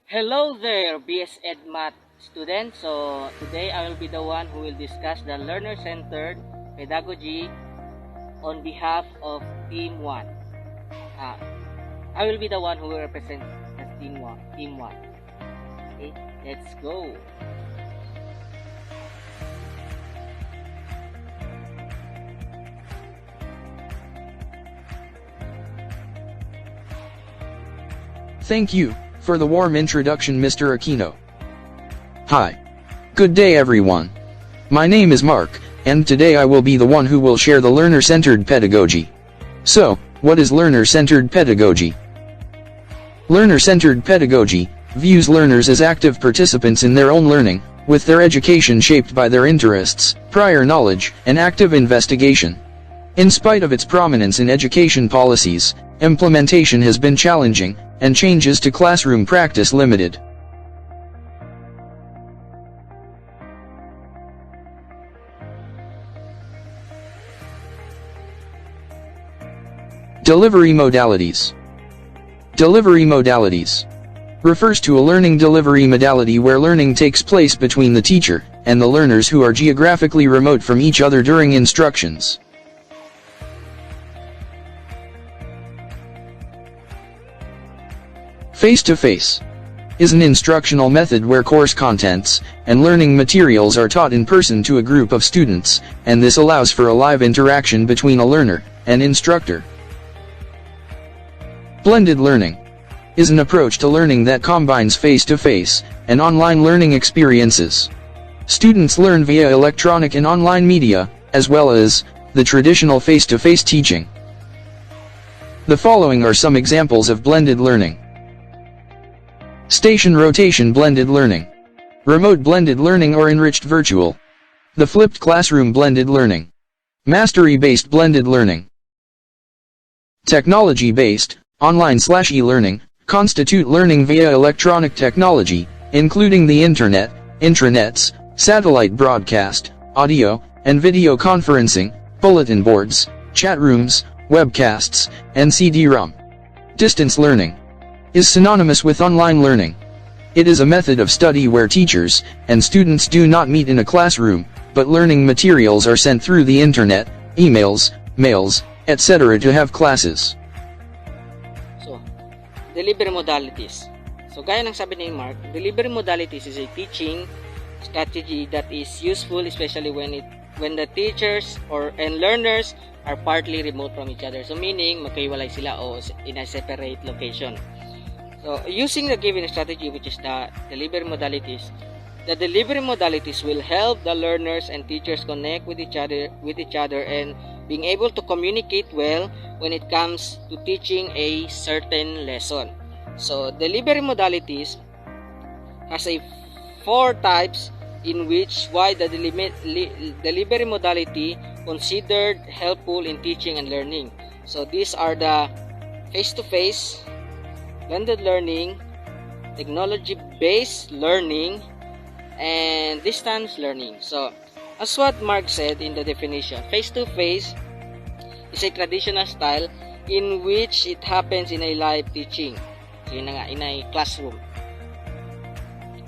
Hello there, BS Ed Math students. So today I will be the one who will discuss the learner-centered pedagogy on behalf of Team 1. Uh, I will be the one who will represent as Team 1. Okay, let's go. Thank you for the warm introduction, Mr. Aquino. Hi. Good day, everyone. My name is Mark, and today I will be the one who will share the learner-centered pedagogy. So, what is learner-centered pedagogy? Learner-centered pedagogy views learners as active participants in their own learning, with their education shaped by their interests, prior knowledge, and active investigation. In spite of its prominence in education policies, implementation has been challenging, and changes to classroom practice limited. Delivery modalities. Delivery modalities refers to a learning delivery modality where learning takes place between the teacher and the learners who are geographically remote from each other during instructions. Face-to-face is an instructional method where course contents and learning materials are taught in person to a group of students, and this allows for a live interaction between a learner and instructor. Blended learning is an approach to learning that combines face-to-face and online learning experiences. Students learn via electronic and online media, as well as the traditional face-to-face teaching. The following are some examples of blended learning. Station rotation blended learning, remote blended learning or enriched virtual, the flipped classroom blended learning, mastery-based blended learning. Technology-based, online/e-learning, constitute learning via electronic technology, including the internet, intranets, satellite broadcast, audio and video conferencing, bulletin boards, chat rooms, webcasts, and CD-ROM. Distance learning is synonymous with online learning. It is a method of study where teachers and students do not meet in a classroom, but learning materials are sent through the internet, emails, mails, etc. to have classes. So, delivery modalities. So, gaya ng sabi ni Mark, delivery modalities is a teaching strategy that is useful especially when the teachers and learners are partly remote from each other. So, meaning, magkaiwalay sila o in a separate location. So, using the given strategy, which is the delivery modalities will help the learners and teachers connect with each other and being able to communicate well when it comes to teaching a certain lesson. So, delivery modalities has a 4 types in which why the delivery modality considered helpful in teaching and learning. So, these are the face-to-face, blended learning, technology-based learning, and distance learning. So, as what Mark said in the definition, face-to-face is a traditional style in which it happens in a live teaching. So, in a classroom.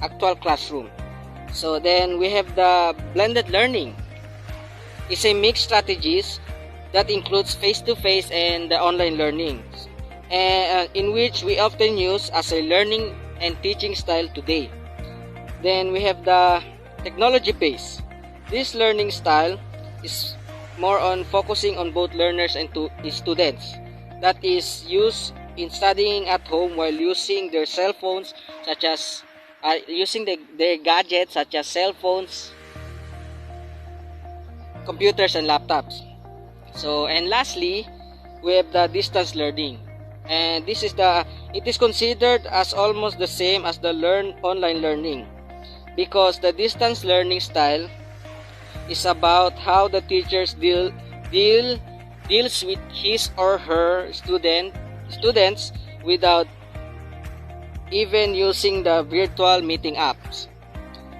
Actual classroom. So, then we have the blended learning. It's a mixed strategies that includes face-to-face and the online learning, in which we often use as a learning and teaching style today. Then we have the technology base. This learning style is more on focusing on both learners and students, that is used in studying at home while using their cell phones, such as using their gadgets such as cell phones, computers, and laptops. So, and lastly, we have the distance learning. And it is considered as almost the same as the online learning, because the distance learning style is about how the teachers deals with his or her students without even using the virtual meeting apps.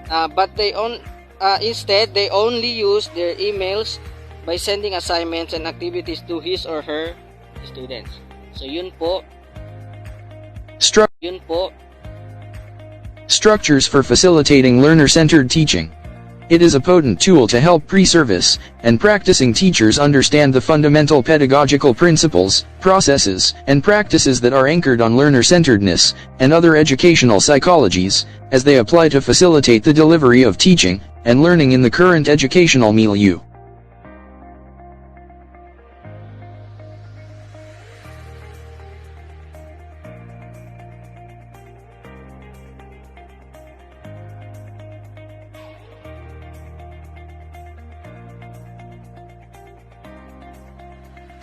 But instead they only use their emails by sending assignments and activities to his or her students. So yun po. Structures for facilitating learner-centered teaching. It is a potent tool to help pre-service and practicing teachers understand the fundamental pedagogical principles, processes, and practices that are anchored on learner-centeredness and other educational psychologies, as they apply to facilitate the delivery of teaching and learning in the current educational milieu.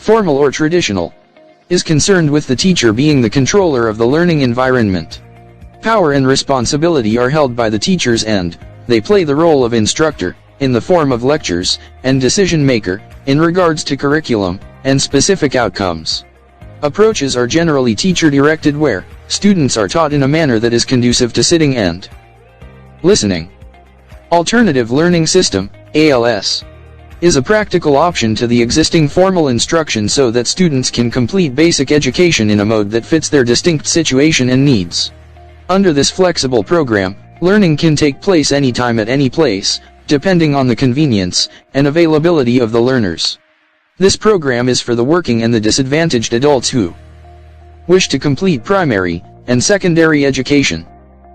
Formal or traditional, is concerned with the teacher being the controller of the learning environment. Power and responsibility are held by the teachers and they play the role of instructor, in the form of lectures, and decision maker, in regards to curriculum, and specific outcomes. Approaches are generally teacher-directed where students are taught in a manner that is conducive to sitting and listening. Alternative learning system, ALS, is a practical option to the existing formal instruction so that students can complete basic education in a mode that fits their distinct situation and needs. Under this flexible program, learning can take place anytime at any place, depending on the convenience and availability of the learners. This program is for the working and the disadvantaged adults who wish to complete primary and secondary education.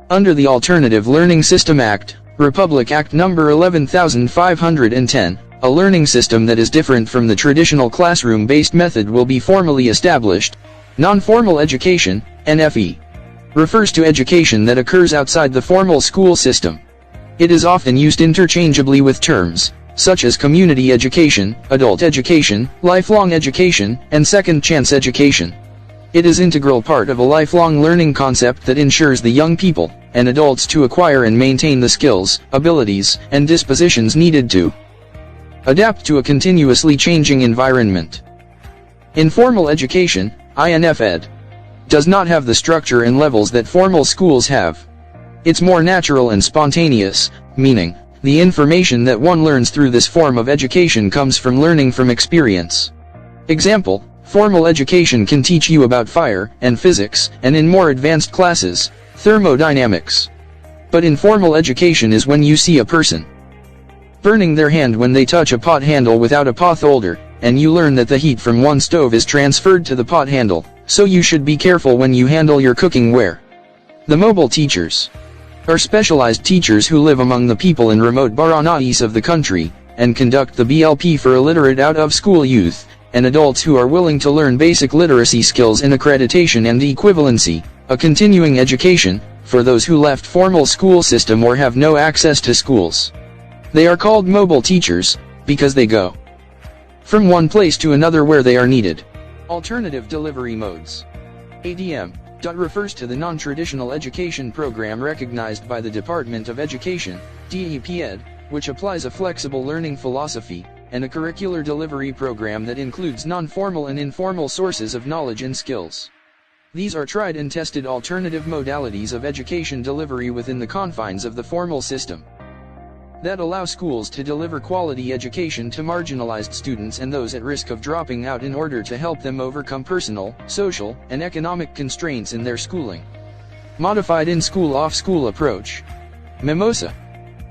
Under the Alternative Learning System Act, Republic Act No. 11510, a learning system that is different from the traditional classroom-based method will be formally established. Non-formal education, NFE, refers to education that occurs outside the formal school system. It is often used interchangeably with terms such as community education, adult education, lifelong education, and second chance education. It is an integral part of a lifelong learning concept that ensures the young people and adults to acquire and maintain the skills, abilities, and dispositions needed to adapt to a continuously changing environment. Informal education, INF-Ed, does not have the structure and levels that formal schools have. It's more natural and spontaneous, meaning, the information that one learns through this form of education comes from learning from experience. Example, formal education can teach you about fire and physics, and in more advanced classes, thermodynamics. But informal education is when you see a person burning their hand when they touch a pot handle without a pot holder, and you learn that the heat from one stove is transferred to the pot handle, so you should be careful when you handle your cooking ware. The mobile teachers are specialized teachers who live among the people in remote barangays of the country, and conduct the BLP for illiterate out-of-school youth, and adults who are willing to learn basic literacy skills in accreditation and equivalency, a continuing education, for those who left formal school system or have no access to schools. They are called mobile teachers, because they go from one place to another where they are needed. Alternative delivery modes. ADM refers to the non-traditional education program recognized by the Department of Education, DEP-Ed, which applies a flexible learning philosophy, and a curricular delivery program that includes non-formal and informal sources of knowledge and skills. These are tried and tested alternative modalities of education delivery within the confines of the formal system that allow schools to deliver quality education to marginalized students and those at risk of dropping out in order to help them overcome personal, social, and economic constraints in their schooling. Modified in-school off-school approach. MIMOSA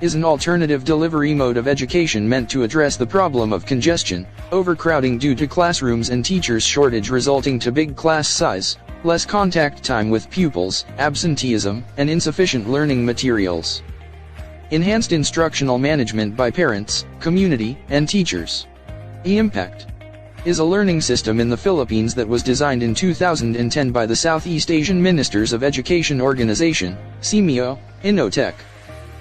is an alternative delivery mode of education meant to address the problem of congestion, overcrowding due to classrooms and teachers shortage resulting to big class size, less contact time with pupils, absenteeism, and insufficient learning materials. Enhanced instructional management by parents, community, and teachers. E-Impact is a learning system in the Philippines that was designed in 2010 by the Southeast Asian Ministers of Education Organization, SEMIO, Innotech.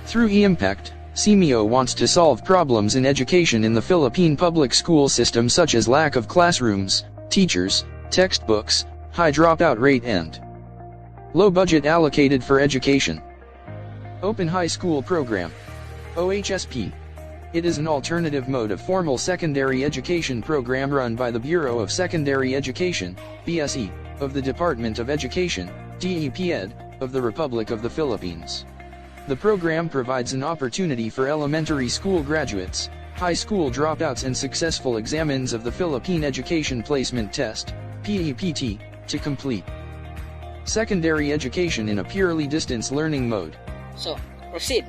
Through E-Impact, SEMIO wants to solve problems in education in the Philippine public school system such as lack of classrooms, teachers, textbooks, high dropout rate and low budget allocated for education. Open High School Program, OHSP. It is an alternative mode of formal secondary education program run by the Bureau of Secondary Education, BSE, of the Department of Education, DEP-Ed, of the Republic of the Philippines. The program provides an opportunity for elementary school graduates, high school dropouts and successful examines of the Philippine Education Placement Test, PEPT, to complete secondary education in a purely distance learning mode. So, proceed.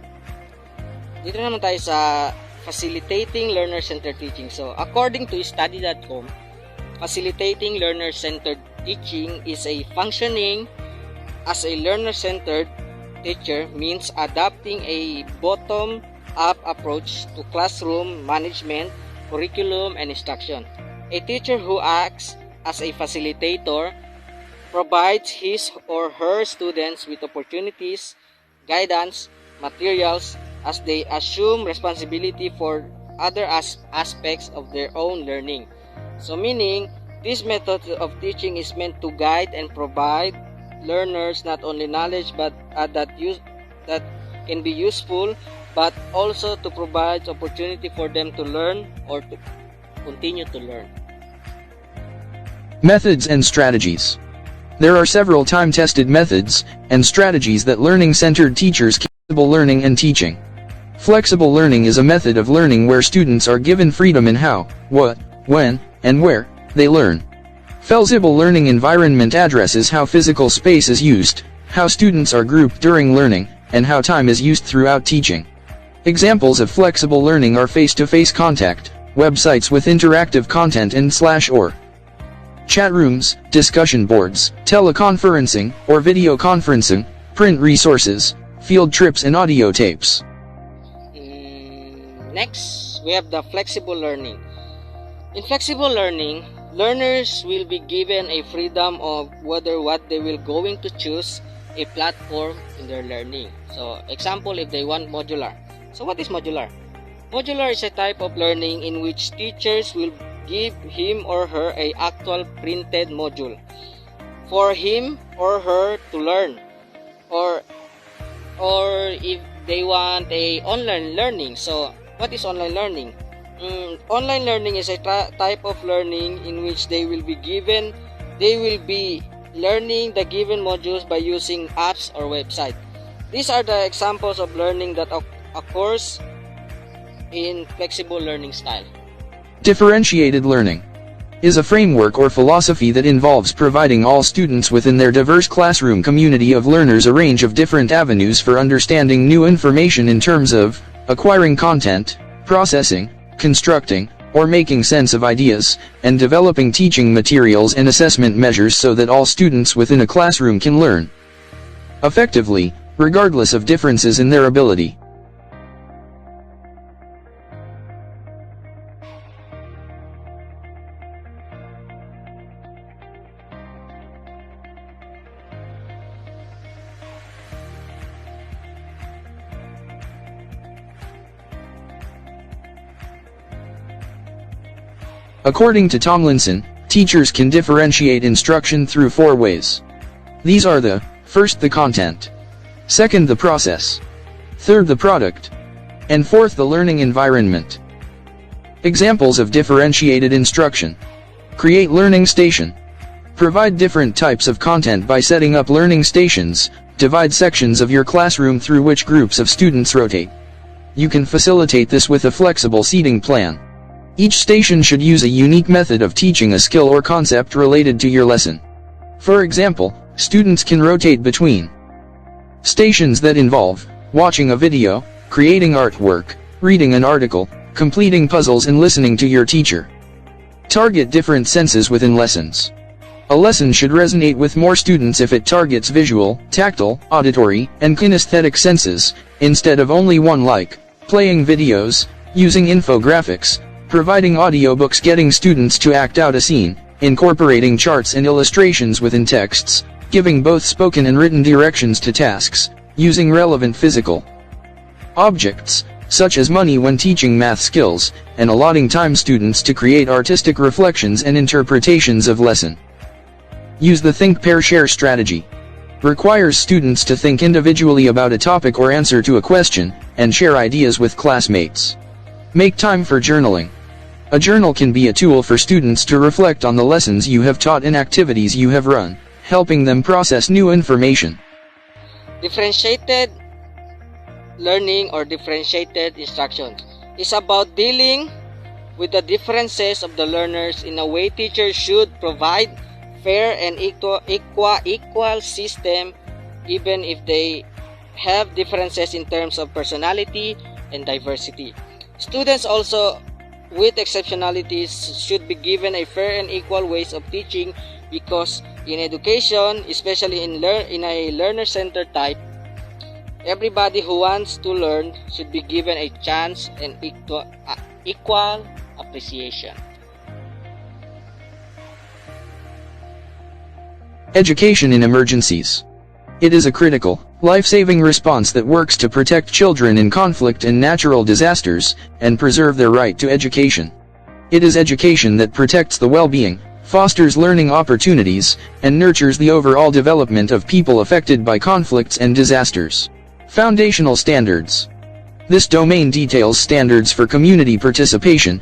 Dito naman tayo sa facilitating learner-centered teaching. So, according to study.com, facilitating learner-centered teaching is a functioning as a learner-centered teacher means adopting a bottom-up approach to classroom management, curriculum, and instruction. A teacher who acts as a facilitator provides his or her students with opportunities, guidance, materials as they assume responsibility for other aspects of their own learning. So meaning, this method of teaching is meant to guide and provide learners not only knowledge but that can be useful, but also to provide opportunity for them to learn or to continue to learn. Methods and strategies. There are several time-tested methods and strategies that learning-centered teachers can use. Flexible learning and teaching. Flexible learning is a method of learning where students are given freedom in how, what, when, and where they learn. Flexible learning environment addresses how physical space is used, how students are grouped during learning, and how time is used throughout teaching. Examples of flexible learning are face-to-face contact, websites with interactive content and/or chat rooms, discussion boards, teleconferencing or video conferencing, print resources, field trips and audio tapes. Next, we have the flexible learning. In flexible learning, learners will be given a freedom of whether what they will going to choose a platform in their learning. So, example, if they want modular. So, what is modular? Modular is a type of learning in which teachers will give him or her a actual printed module for him or her to learn, or if they want a online learning. So, what is online learning? Online learning is a type of learning in which they will be learning the given modules by using apps or website. These are the examples of learning that occurs in flexible learning style. Differentiated learning is a framework or philosophy that involves providing all students within their diverse classroom community of learners a range of different avenues for understanding new information in terms of acquiring content, processing, constructing, or making sense of ideas, and developing teaching materials and assessment measures so that all students within a classroom can learn effectively, regardless of differences in their ability. According to Tomlinson, teachers can differentiate instruction through 4 ways. These are the first, the content; second, the process; third, the product; and fourth, the learning environment. Examples of differentiated instruction: create learning station. Provide different types of content by setting up learning stations. Divide sections of your classroom through which groups of students rotate. You can facilitate this with a flexible seating plan. Each station should use a unique method of teaching a skill or concept related to your lesson. For example, students can rotate between stations that involve watching a video, creating artwork, reading an article, completing puzzles, and listening to your teacher. Target different senses within lessons. A lesson should resonate with more students if it targets visual, tactile, auditory, and kinesthetic senses, instead of only one, like playing videos, using infographics, providing audiobooks, getting students to act out a scene, incorporating charts and illustrations within texts, giving both spoken and written directions to tasks, using relevant physical objects, such as money when teaching math skills, and allotting time students to create artistic reflections and interpretations of lesson. Use the think, pair, share strategy. Requires students to think individually about a topic or answer to a question, and share ideas with classmates. Make time for journaling. A journal can be a tool for students to reflect on the lessons you have taught and activities you have run, helping them process new information. Differentiated learning or differentiated instruction is about dealing with the differences of the learners in a way teachers should provide fair and equal system, even if they have differences in terms of personality and diversity. Students also with exceptionalities should be given a fair and equal ways of teaching, because in education, especially in a learner-centered type, everybody who wants to learn should be given a chance and equal appreciation. Education in emergencies. It is a critical, life-saving response that works to protect children in conflict and natural disasters, and preserve their right to education. It is education that protects the well-being, fosters learning opportunities, and nurtures the overall development of people affected by conflicts and disasters. Foundational standards. This domain details standards for community participation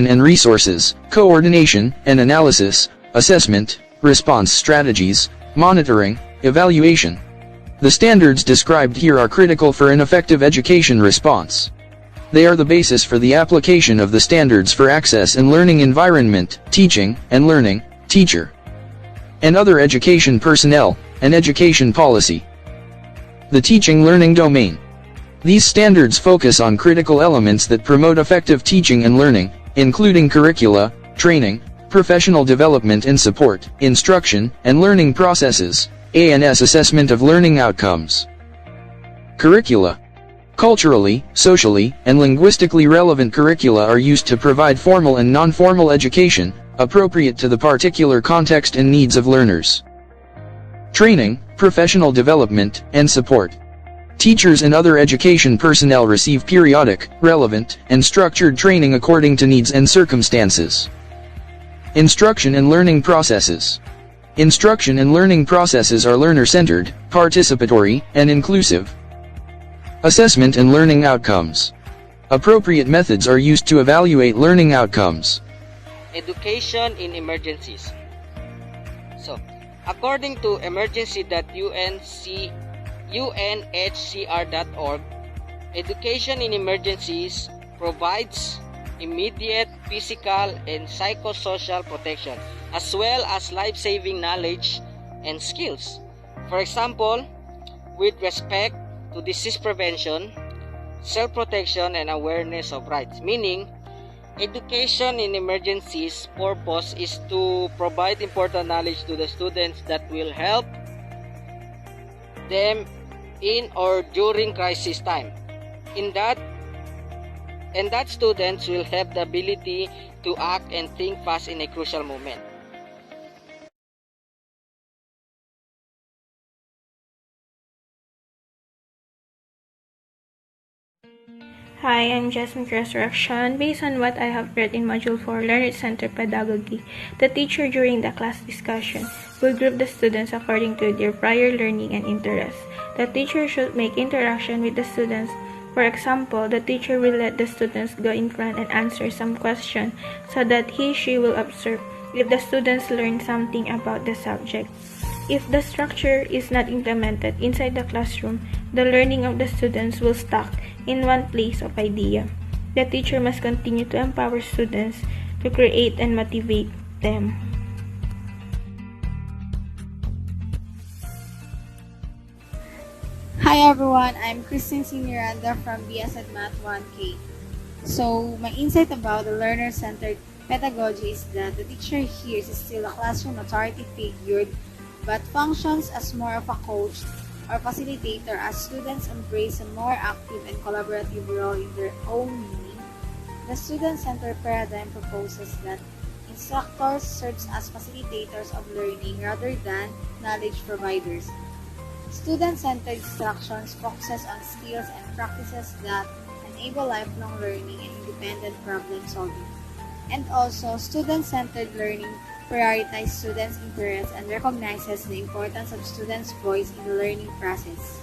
and resources, coordination and analysis, assessment, response strategies, monitoring, evaluation. The standards described here are critical for an effective education response. They are the basis for the application of the standards for access and learning environment, teaching and learning, teacher, and other education personnel, and education policy. The teaching-learning domain. These standards focus on critical elements that promote effective teaching and learning, including curricula, training, professional development and support, instruction, and learning processes, ANS assessment of learning outcomes. Curricula. Culturally, socially, and linguistically relevant curricula are used to provide formal and non-formal education, appropriate to the particular context and needs of learners. Training, professional development, and support. Teachers and other education personnel receive periodic, relevant, and structured training according to needs and circumstances. Instruction and learning processes. Instruction and learning processes are learner-centered, participatory, and inclusive. Assessment and learning outcomes. Appropriate methods are used to evaluate learning outcomes. Education in emergencies. So, according to emergency.unhcr.org, education in emergencies provides immediate physical and psychosocial protection, as well as life-saving knowledge and skills. For example, with respect to disease prevention, self-protection, and awareness of rights. Meaning, education in emergencies purpose is to provide important knowledge to the students that will help them in or during crisis time. And that students will have the ability to act and think fast in a crucial moment. Hi, I'm Jasmin Resurreccion. Based on what I have read in Module 4, Learner-Centered Pedagogy, the teacher during the class discussion will group the students according to their prior learning and interests. The teacher should make interaction with the students. For example, the teacher will let the students go in front and answer some question so that she will observe if the students learn something about the subject. If the structure is not implemented inside the classroom, the learning of the students will stuck in one place of idea. The teacher must continue to empower students to create and motivate them. Hi everyone, I'm Kenneth C. Miranda from BSed Math 1K. So, my insight about the learner-centered pedagogy is that the teacher here is still a classroom authority figure, but functions as more of a coach or facilitator as students embrace a more active and collaborative role in their own meaning. The student-centered paradigm proposes that instructors serve as facilitators of learning rather than knowledge providers. Student-centered instructions focuses on skills and practices that enable lifelong learning and independent problem solving. And also, student-centered learning prioritizes students' interests and recognizes the importance of students' voice in the learning process.